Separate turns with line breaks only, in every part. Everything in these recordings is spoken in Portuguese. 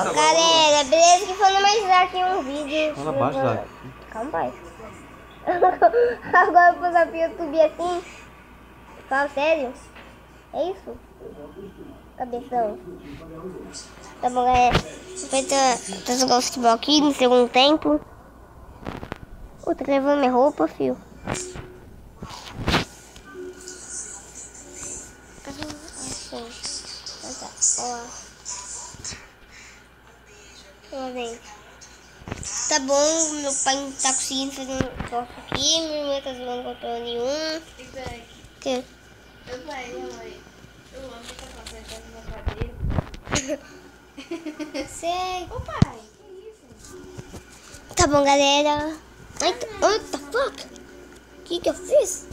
Galera, beleza? Que falando mais aqui um vídeo.
Fala baixo, Zac.
Calma, pai. Agora eu vou usar pro YouTube assim. Fala sério? É isso? Cabeção. Tá bom, galera. Tô jogando futebol aqui no segundo tempo. Tá levando minha roupa, filho. Tá bom, meu pai não tá conseguindo fazer um negócio aqui, minha irmã tá jogando controle nenhum. Que?
Eu falei, mãe, eu amo essa coisa, tá na cadeira.
Sei.
Ô pai, que isso?
Tá bom, galera. What the fuck? Que eu fiz?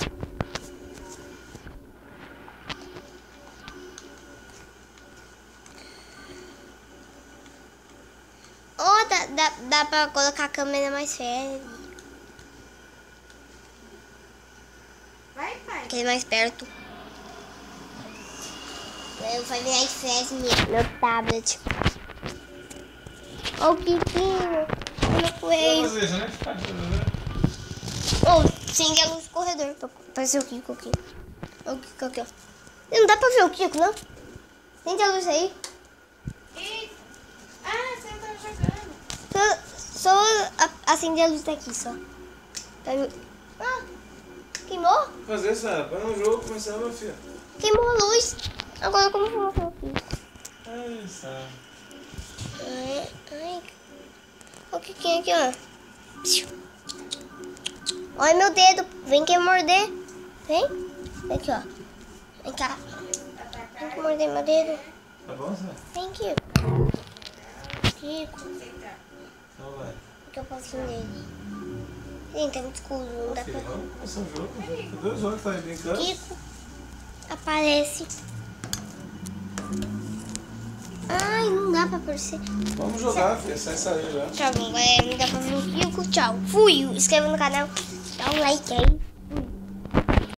Dá pra colocar a câmera mais perto.
Vai, pai.
Aquele mais perto. Eu vou virar estresse meu tablet. Ó o Kikinho. Meu coelho. Acende a luz do corredor pra aparecer o Kiko aqui. Ó o Kiko aqui, ó. Não dá pra ver o Kiko, não? Acende a luz aí.
Você não tá jogando.
Só acender a luz daqui, só. Queimou?
Fazer, Sara, para no jogo começar, meu filho.
Queimou a luz. Agora como que eu vou fazer aqui?
Ai, Sara.
Ai. Olha o Kikinho aqui, ó. Olha meu dedo. Vem quer morder. Vem. Vem aqui, ó. Vem cá. Vem que morder meu dedo.
Tá bom, Sara?
Vem aqui. Kiko.
Então vai.
O que eu posso nele? Gente, é muito escuro. Não dá
Filho,
pra...
vamos começar o jogo. Tem 2 jogos que tá aí brincando.
Kiko. Aparece. Ai, não dá pra aparecer.
Vamos jogar, filho. Sai saindo já.
Tá bom, galera. Não dá pra ver o Kiko. Tchau. Fui. Inscreva no canal. Dá um like aí.